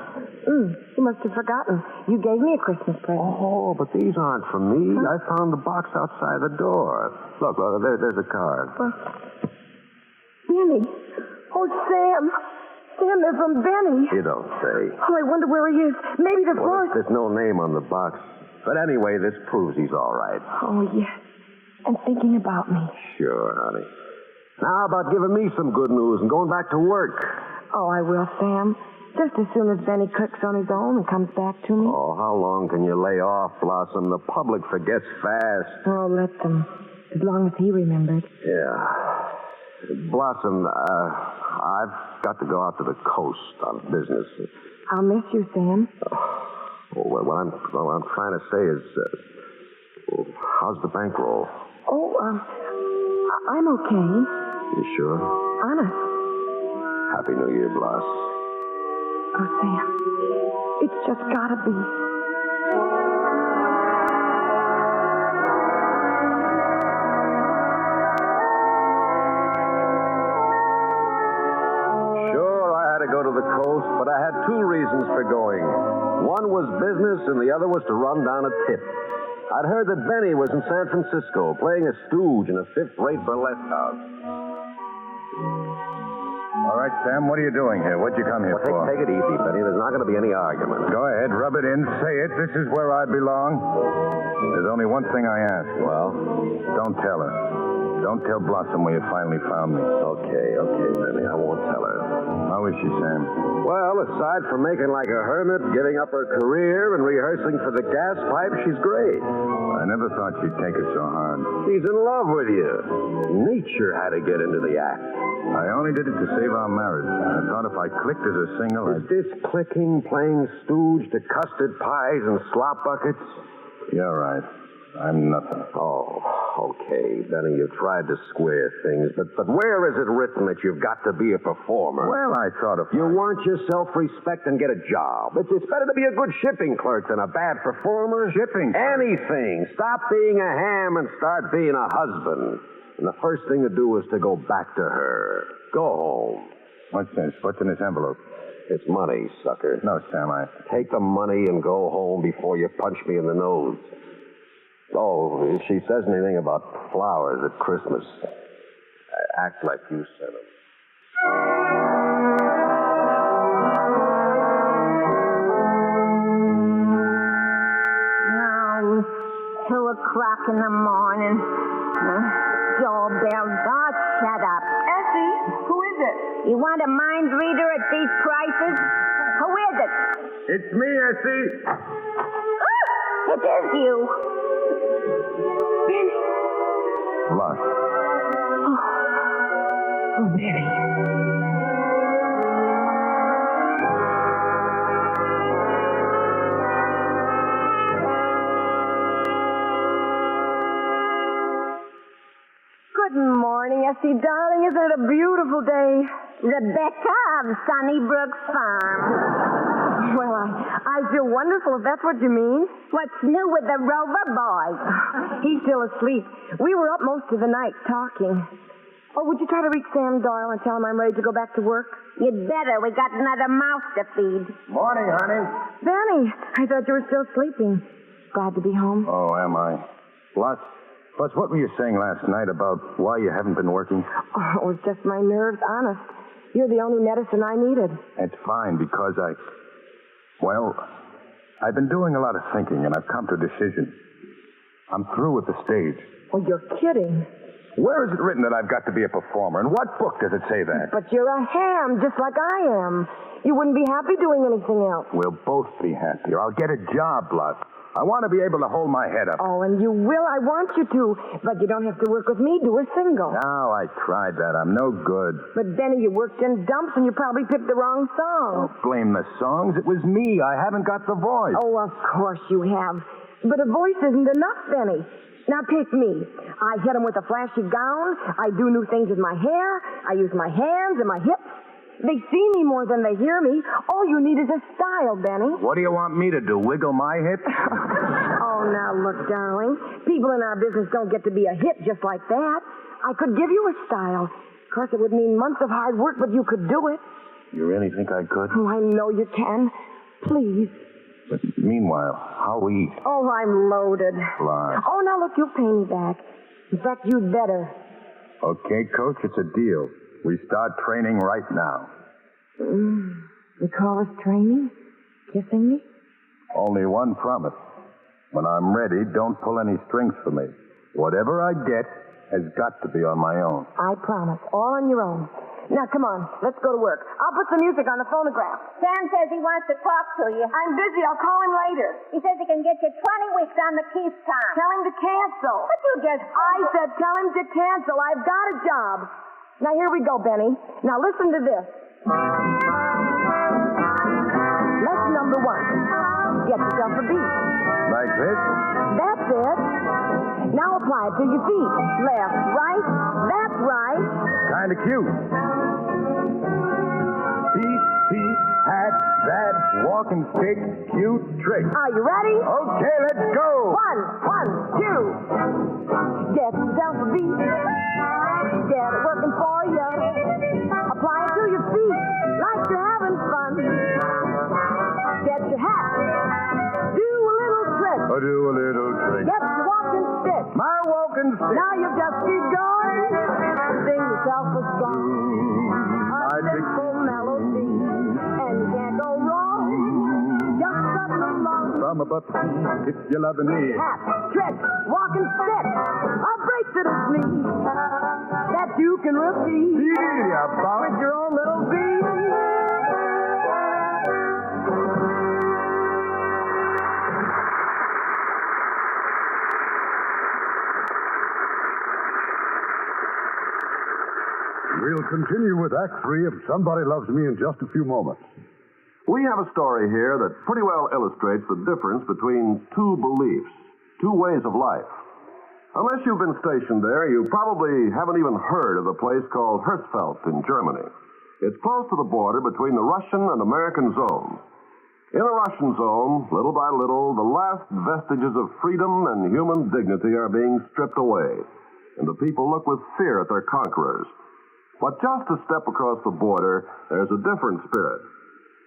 You must have forgotten. You gave me a Christmas present. Oh, but these aren't for me. I found the box outside the door. Look, there's a card. Benny. Oh, Sam. Sam, they're from Benny. You don't say. Oh, I wonder where he is. Maybe the Well, first. there's no name on the box. But anyway, this proves he's all right. Oh, yes. And thinking about me. Sure, honey. Now about giving me some good news and going back to work. Oh, I will, Sam. Just as soon as Benny clicks on his own and comes back to me. Oh, how long can you lay off, Blossom? The public forgets fast. Oh, let them. As long as he remembered. Yeah. Blossom, I've got to go out to the coast on business. I'll miss you, Sam. Oh, well, what I'm trying to say is, how's the bankroll? Oh, I'm okay. You sure? Honest. Happy New Year, Bloss. Oh, Sam. It's just gotta be. Go to the coast, but I had 2 reasons for going. One was business, and the other was to run down a tip. I'd heard that Benny was in San Francisco playing a stooge in a 5th-rate burlesque house. All right, Sam, what are you doing here? What'd you come here for? Take it easy, Benny. There's not going to be any argument. Go ahead, rub it in, say it. This is where I belong. There's only one thing I ask. Well? Don't tell her. Don't tell Blossom where you finally found me. Okay, Benny. I won't tell her. How is she, Sam? Well, aside from making like a hermit, giving up her career, and rehearsing for the gas pipe, she's great. I never thought she'd take it so hard. She's in love with you. Nature had to get into the act. I only did it to save our marriage. I thought if I clicked as a single, Is this clicking, playing stooge to custard pies and slop buckets? You're right. I'm nothing. Oh, okay, Benny, you tried to square things, but where is it written that you've got to be a performer? Well, I thought if you want your self-respect and get a job. It's better to be a good shipping clerk than a bad performer. Shipping clerk? Anything. Stop being a ham and start being a husband. And the first thing to do is to go back to her. Go home. What's this? What's in this envelope? It's money, sucker. No, Sam, Take the money and go home before you punch me in the nose. Oh, if she says anything about flowers at Christmas, act like you sent them. Now, 2:00 in the morning. Doorbells. Oh, shut up. Essie, who is it? You want a mind reader at these prices? Who is it? It's me, Essie. Oh, it is you. Benny. Bloss. Oh, Benny. Good morning, Essie, darling. Isn't it a beautiful day? Rebecca of Sunnybrook Farm. Well, I feel wonderful, if that's what you mean. What's new with the Rover boy? He's still asleep. We were up most of the night talking. Oh, would you try to reach Sam Doyle and tell him I'm ready to go back to work? You'd better. We got another mouth to feed. Morning, honey. Benny, I thought you were still sleeping. Glad to be home. Oh, am I? Bloss, what were you saying last night about why you haven't been working? Oh, it was just my nerves, honest. You're the only medicine I needed. It's fine because I've been doing a lot of thinking and I've come to a decision. I'm through with the stage. Oh, you're kidding. Where is it written that I've got to be a performer? And what book does it say that? But you're a ham, just like I am. You wouldn't be happy doing anything else. We'll both be happier. I'll get a job, Blossom. I want to be able to hold my head up. Oh, and you will. I want you to. But you don't have to work with me. Do a single. No, I tried that. I'm no good. But, Benny, you worked in dumps and you probably picked the wrong song. Don't blame the songs. It was me. I haven't got the voice. Oh, of course you have. But a voice isn't enough, Benny. Now take me. I hit him with a flashy gown. I do new things with my hair. I use my hands and my hips. They see me more than they hear me. All you need is a style, Benny. What do you want me to do, wiggle my hips? Oh, now look, darling. People in our business don't get to be a hit just like that. I could give you a style. Of course, it would mean months of hard work, but you could do it. You really think I could? Oh, I know you can. Please. But meanwhile, how'll we eat? Oh, I'm loaded. Fly. Oh, now look, you'll pay me back. In fact, you'd better. Okay, Coach, it's a deal. We start training right now. You call this training? Kissing me? Only one promise. When I'm ready, don't pull any strings for me. Whatever I get has got to be on my own. I promise. All on your own. Now, come on. Let's go to work. I'll put some music on the phonograph. Sam says he wants to talk to you. I'm busy. I'll call him later. He says he can get you 20 weeks on the Keith time. Tell him to cancel. But you just... I said tell him to cancel. I've got a job. Now, here we go, Benny. Now, listen to this. Lesson number 1. Get yourself a beat. Like this? That's it. Now apply it to your feet. Left, right. That's right. Kind of cute. Feet, hat, that, walking stick, cute trick. Are you ready? Okay, let's go. 1, 2. Get yourself a beat. Get it working for you. Apply it to your feet like you're having fun. Get your hat. Do a little trick. Do a little trick. Get your walking stick. My walking stick. Now you've just begun. Sing yourself a song. A simple melody. And you can't go wrong. Just strutting along. From a butt, if you're loving me. Hat, trick, walking stick. A bracelet is me. That you can repeat. With your own little beat. We'll continue with Act 3 of Somebody Loves Me in just a few moments. We have a story here that pretty well illustrates the difference between two beliefs, two ways of life. Unless you've been stationed there, you probably haven't even heard of the place called Hersfeld in Germany. It's close to the border between the Russian and American zones. In the Russian zone, little by little, the last vestiges of freedom and human dignity are being stripped away, and the people look with fear at their conquerors. But just a step across the border, there's a different spirit.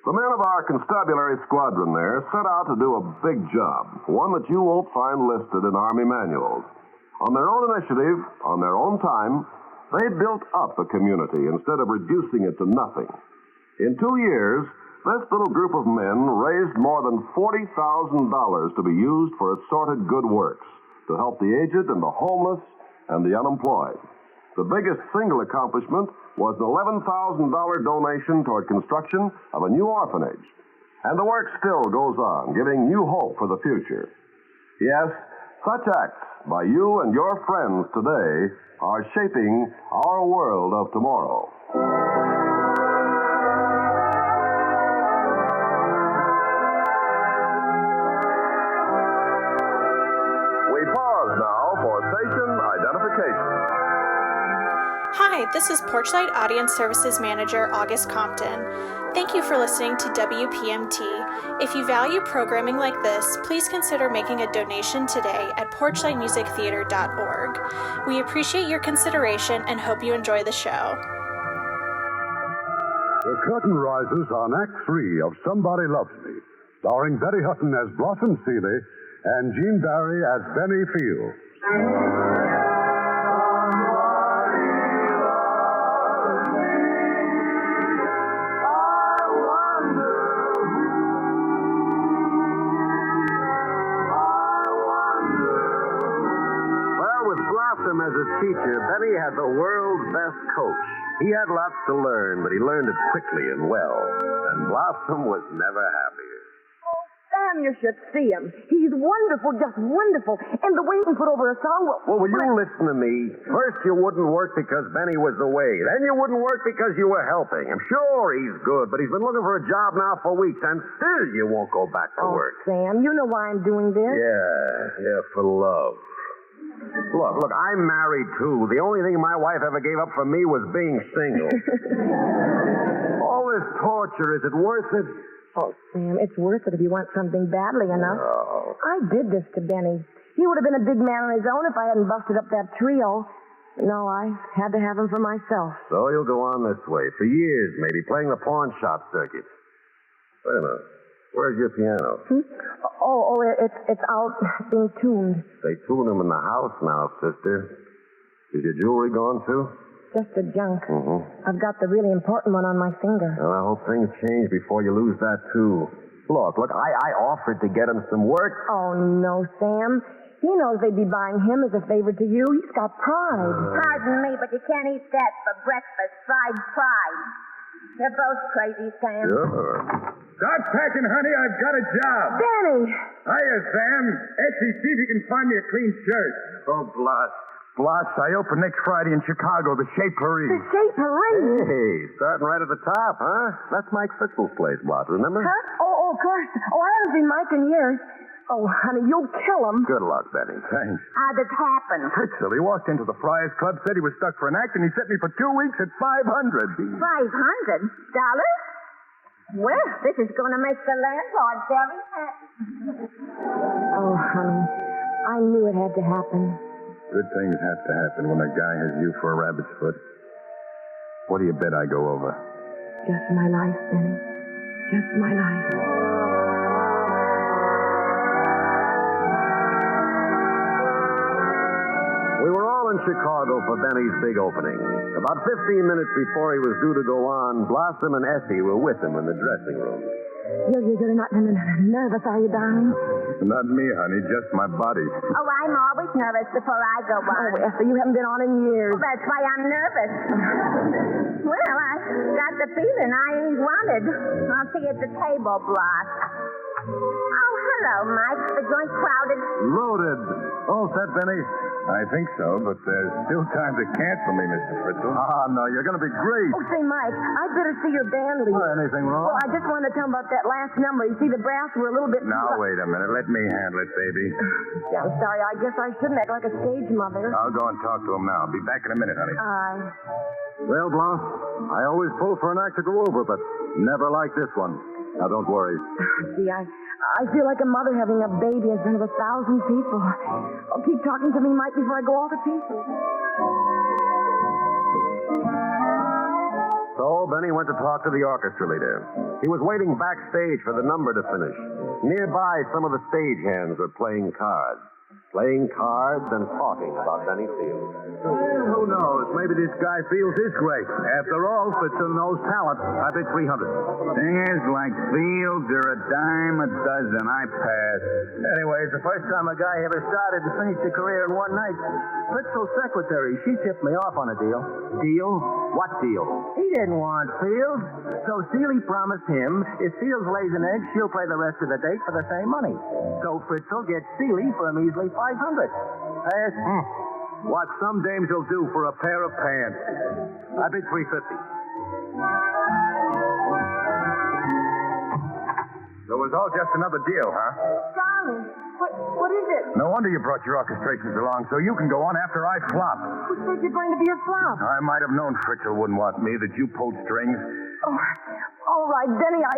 The men of our constabulary squadron there set out to do a big job, one that you won't find listed in Army manuals. On their own initiative, on their own time, they built up the community instead of reducing it to nothing. In 2 years, this little group of men raised more than $40,000 to be used for assorted good works, to help the aged and the homeless and the unemployed. The biggest single accomplishment was an $11,000 donation toward construction of a new orphanage. And the work still goes on, giving new hope for the future. Yes, such acts by you and your friends today are shaping our world of tomorrow. We pause now for station identification. Hi, this is Porchlight Audience Services Manager August Compton. Thank you for listening to WPMT. If you value programming like this, please consider making a donation today at porchlightmusictheater.org. We appreciate your consideration and hope you enjoy the show. The curtain rises on Act 3 of Somebody Loves Me, starring Betty Hutton as Blossom Seeley and Gene Barry as Benny Fields. As a teacher, Benny had the world's best coach. He had lots to learn, but he learned it quickly and well. And Blossom was never happier. Sam, you should see him. He's wonderful, just wonderful. And the way he can put over a song... Well, will you listen to me? First, you wouldn't work because Benny was away. Then you wouldn't work because you were helping him. Sure, he's good, but he's been looking for a job now for weeks, and still you won't go back to work. Sam, you know why I'm doing this? Yeah, for love. Look, I'm married, too. The only thing my wife ever gave up for me was being single. All this torture, is it worth it? Oh, Sam, it's worth it if you want something badly enough. Oh. I did this to Benny. He would have been a big man on his own if I hadn't busted up that trio. No, I had to have him for myself. So you'll go on this way, for years maybe, playing the pawn shop circuit. Wait a minute. Where's your piano? It's out being tuned. They tune them in the house now, sister. Is your jewelry gone, too? Just the junk. Mm-hmm. I've got the really important one on my finger. Well, I hope things change before you lose that, too. Look, I offered to get him some work. Oh, no, Sam. He knows they'd be buying him as a favor to you. He's got pride. Pardon me, but you can't eat that for breakfast. Fried pride. They're both crazy, Sam. Sure. Start packing, honey. I've got a job. Benny! Hiya, Sam. Essie, see if you can find me a clean shirt. Oh, Blas, I open next Friday in Chicago, the Shaperie. The Shaperie? Hey, starting right at the top, huh? That's Mike Fitzel's place, Blas, remember? Huh? Oh, of course. Oh, I haven't seen Mike in years. Oh, honey, you'll kill him. Good luck, Betty. Thanks. How'd it happen? Fitzel, he walked into the Friars Club, said he was stuck for an act, and he set me for 2 weeks at $500. $500? Well, this is going to make the landlord very happy. Oh, honey, I knew it had to happen. Good things have to happen when a guy has you for a rabbit's foot. What do you bet I go over? Just my life, Benny. Just my life. We were all in Chicago for Benny's big opening. About 15 minutes before he was due to go on, Blossom and Essie were with him in the dressing room. You're not nervous, are you, darling? Not me, honey, just my body. Oh, I'm always nervous before I go on. Oh, Esther, you haven't been on in years. Well, that's why I'm nervous. Well, I got the feeling I ain't wanted. I'll see you at the table, Block. Oh, hello, Mike. The joint crowded? Loaded. All set, Benny? I think so, but there's still time to cancel me, Mr. Fritzl. Ah, no, you're going to be great. Oh, say, Mike, I'd better see your band lead. Oh, anything wrong? Well, I just wanted to tell him about that last number. You see, the brass were a little bit... Now, wait a minute. Let me handle it, baby. Yeah, I'm sorry. I guess I shouldn't act like a stage mother. I'll go and talk to him now. I'll be back in a minute, honey. Well, Blas, I always pull for an act to go over, but never like this one. Now, don't worry. Gee, I feel like a mother having a baby in front of 1,000 people. Oh, keep talking to me, Mike, before I go all to pieces. So Benny went to talk to the orchestra leader. He was waiting backstage for the number to finish. Nearby, some of the stagehands were playing cards. Playing cards and talking about Benny Fields. Well, who knows? Maybe this guy Fields is great. After all, Fritzl knows talent. I bet 300. Thing is, like Fields, they're a dime a dozen. I pass. Anyway, it's the first time a guy ever started and finished a career in one night. Fritzl's secretary, she tipped me off on a deal. Deal? What deal? He didn't want Fields, so Seeley promised him if Fields lays an egg, she'll play the rest of the date for the same money. So Fritzl gets Seeley for a measly $500. Pass? What some dames will do for a pair of pants. I bid $350. So it was all just another deal, huh? Darling, what is it? No wonder you brought your orchestrations along, so you can go on after I flop. Who said you're going to be a flop? I might have known Fritzl wouldn't want me, that you pulled strings. Oh, all right, Benny, I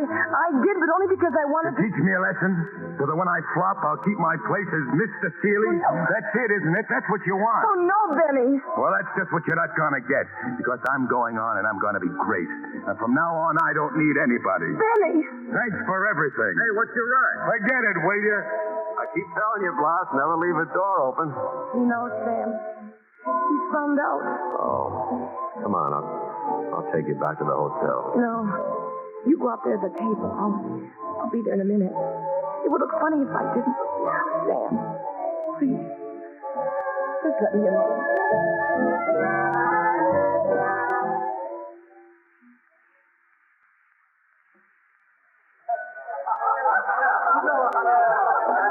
did, but only because I wanted to... Teach me a lesson, so that when I flop, I'll keep my place as Mr. Seeley. Oh, no. That's it, isn't it? That's what you want. Oh, no, Benny. Well, that's just what you're not going to get, because I'm going on and I'm going to be great. And from now on, I don't need anybody. Benny. Thanks for everything. Hey, what's your right? Forget it, will you? I keep telling you, Blas, never leave a door open. You know, Sam, he found out. Oh, come on, I'll take you back to the hotel. No. You go up there to the table. I'll be there in a minute. It would look funny if I didn't. Sam, please. Just let me alone.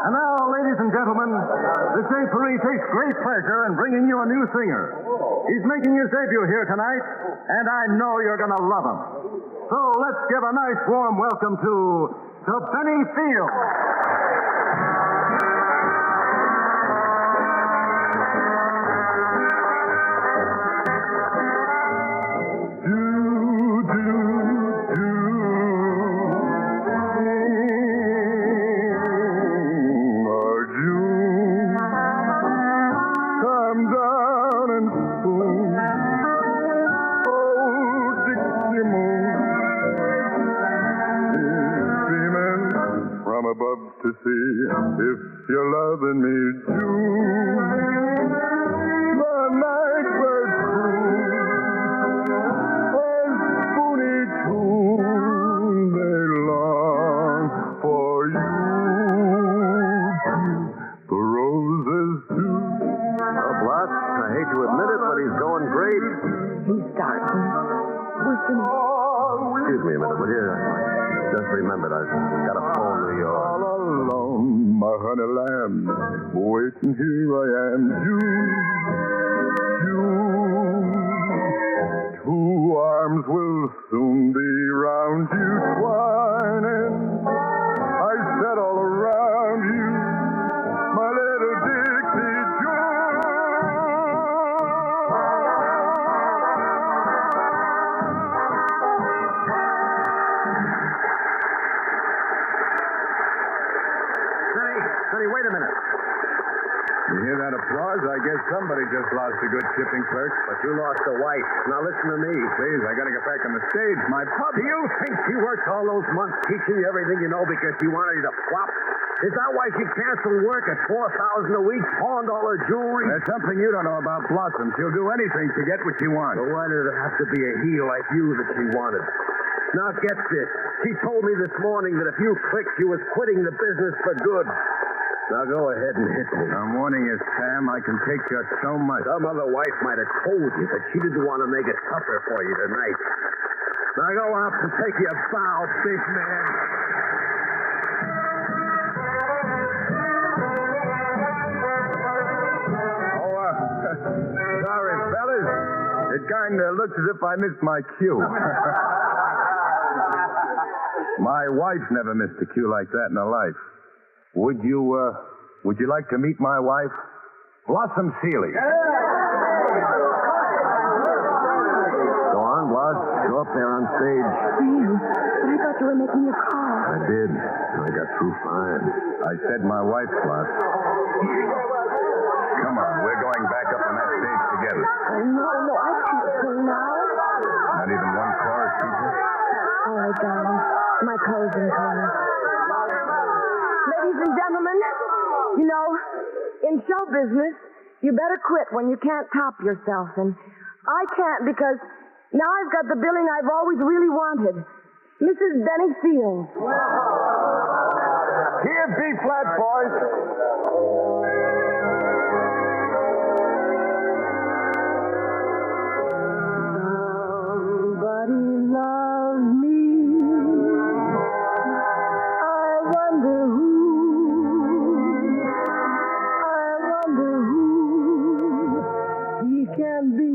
And now, ladies and gentlemen, the St. Paris takes great pleasure in bringing you a new singer. He's making his debut here tonight, and I know you're going to love him. So let's give a nice warm welcome to Benny Fields. To see if you're loving me, June. The night bird croon, a spoony tune, they long for you. The roses too. Well, Blas, I hate to admit it, but he's going great. He's starting. We're finished. Excuse me a minute, will you? Just remembered, I've got a phone to New York. All alone, my honey lamb, waiting here I am, June. Two arms will soon be round you, twining. I said all around you, my little Dixie June. Benny, wait a minute. You hear that applause? I guess somebody just lost a good shipping clerk. But you lost a wife. Now listen to me. Please, I gotta get back on the stage. My pub. Do you think she worked all those months teaching you everything you know because she wanted you to flop? Is that why she canceled work at $4,000 a week, pawned all her jewelry? There's something you don't know about Blossom. She'll do anything to get what she wants. But why did it have to be a heel like you that she wanted? Now get this. She told me this morning that if you clicked, she was quitting the business for good. Now go ahead and hit me. I'm warning you, Sam. I can take just so much. Some other wife might have told you, but she didn't want to make it tougher for you tonight. Now go out and take your bow, big man. Sorry, fellas. It kind of looks as if I missed my cue. My wife never missed a cue like that in her life. Would you like to meet my wife? Blossom Seeley. Go on, Blas. Go up there on stage. Sam, but I thought you were making your call. I did. I got through fine. I said my wife, Blas. Come on, we're going back up on that stage together. No, I can't sing now. Not even one chorus, teacher? All right, darling. My closing chorus. Ladies and gentlemen, you know, in show business, you better quit when you can't top yourself. And I can't because now I've got the billing I've always really wanted. Mrs. Benny Fields. Here, B-flat, boys. Somebody loves me. I wonder who he can be.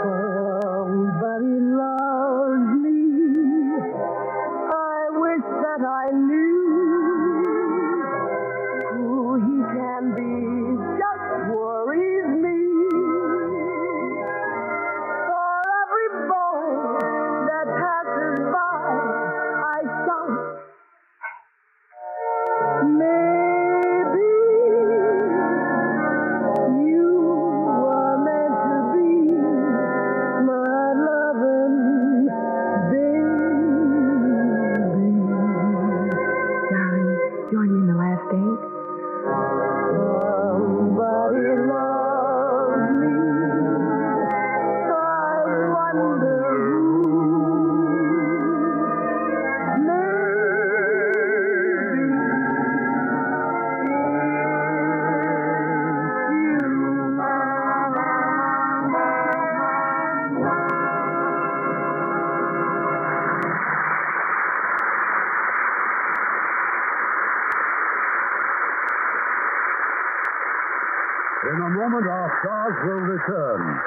Somebody loves me. I wish that I knew. a moment, our stars will return.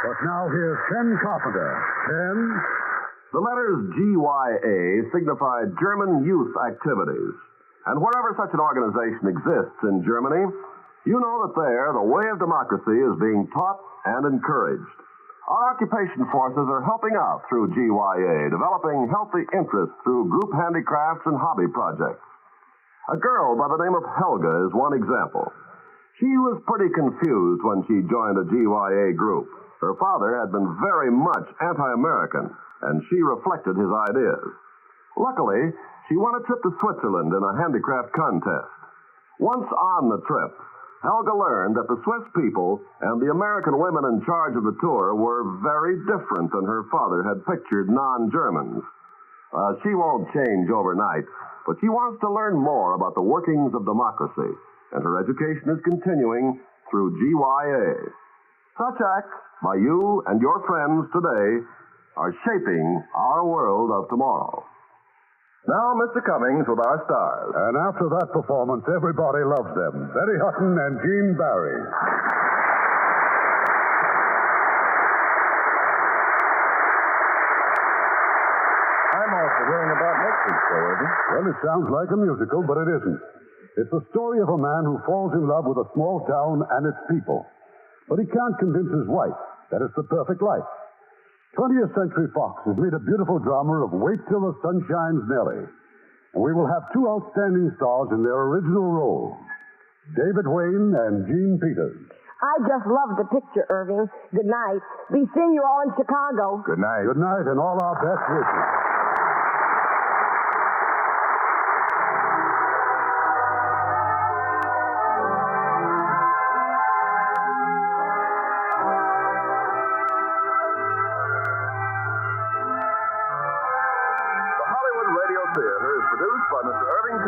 But now here's Ken Carpenter. Ken? The letters GYA signify German Youth Activities. And wherever such an organization exists in Germany, you know that there the way of democracy is being taught and encouraged. Our occupation forces are helping out through GYA, developing healthy interest through group handicrafts and hobby projects. A girl by the name of Helga is one example. She was pretty confused when she joined a GYA group. Her father had been very much anti-American, and she reflected his ideas. Luckily, she won a trip to Switzerland in a handicraft contest. Once on the trip, Helga learned that the Swiss people and the American women in charge of the tour were very different than her father had pictured non-Germans. She won't change overnight, but she wants to learn more about the workings of democracy, and her education is continuing through GYA. Such acts by you and your friends today are shaping our world of tomorrow. Now, Mr. Cummings with our stars. And after that performance, everybody loves them. Betty Hutton and Gene Barry. I'm also hearing about next week's show, isn't it? Well, it sounds like a musical, but it isn't. It's the story of a man who falls in love with a small town and its people. But he can't convince his wife that it's the perfect life. 20th Century Fox has made a beautiful drama of Wait Till the Sun Shines Nellie. And we will have two outstanding stars in their original roles, David Wayne and Gene Peters. I just love the picture, Irving. Good night. Be seeing you all in Chicago. Good night. Good night, and all our best wishes.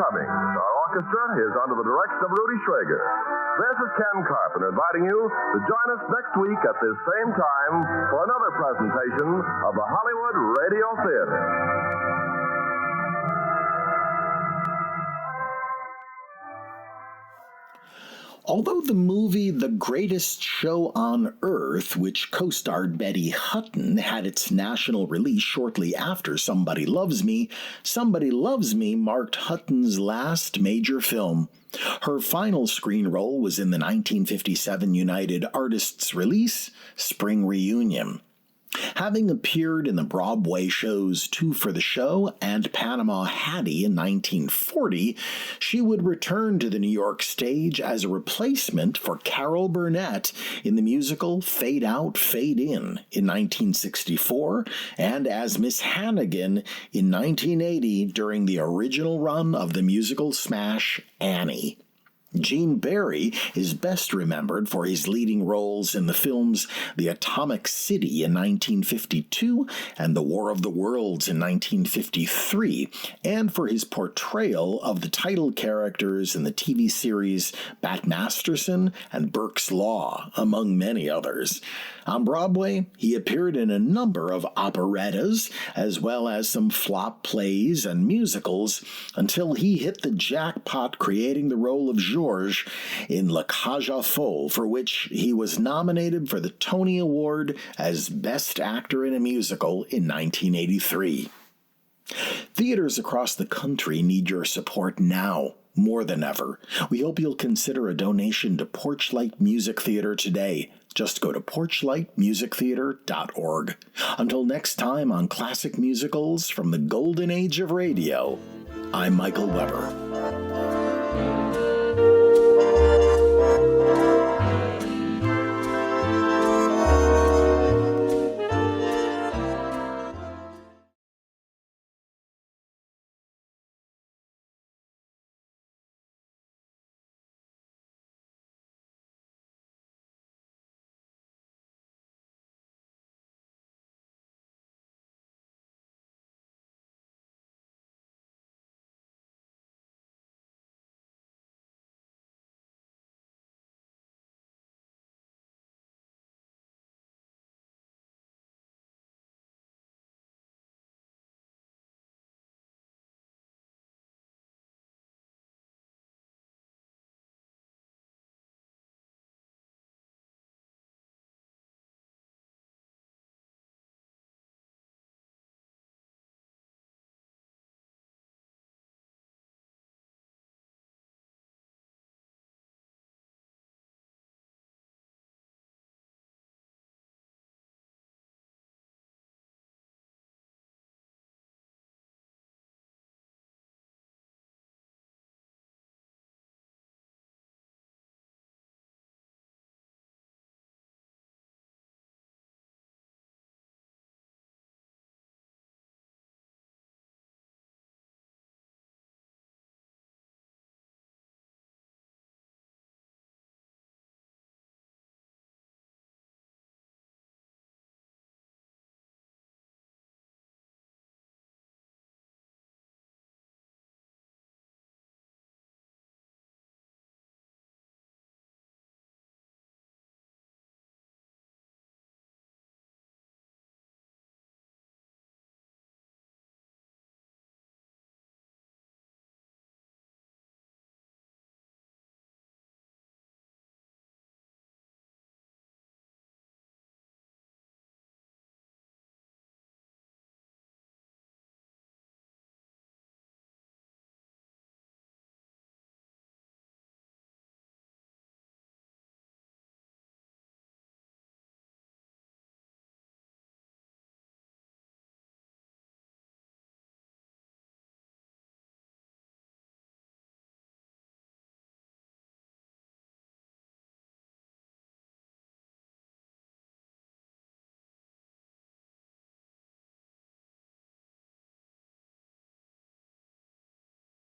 Our orchestra is under the direction of Rudy Schrager. This is Ken Carpenter inviting you to join us next week at this same time for another presentation of the Hollywood Radio Theatre. Although the movie The Greatest Show on Earth, which co-starred Betty Hutton, had its national release shortly after Somebody Loves Me marked Hutton's last major film. Her final screen role was in the 1957 United Artists release, Spring Reunion. Having appeared in the Broadway shows Two for the Show and Panama Hattie in 1940, she would return to the New York stage as a replacement for Carol Burnett in the musical Fade Out, Fade In 1964, and as Miss Hannigan in 1980 during the original run of the musical smash Annie. Gene Barry is best remembered for his leading roles in the films The Atomic City in 1952 and The War of the Worlds in 1953, and for his portrayal of the title characters in the TV series Bat Masterson and Burke's Law, among many others. On Broadway, he appeared in a number of operettas, as well as some flop plays and musicals, until he hit the jackpot creating the role of George in La Cage aux Folles, for which he was nominated for the Tony Award as Best Actor in a Musical in 1983. Theaters across the country need your support now, more than ever. We hope you'll consider a donation to Porchlight Music Theater today. Just go to porchlightmusictheater.org. Until next time on Classic Musicals from the Golden Age of Radio, I'm Michael Weber.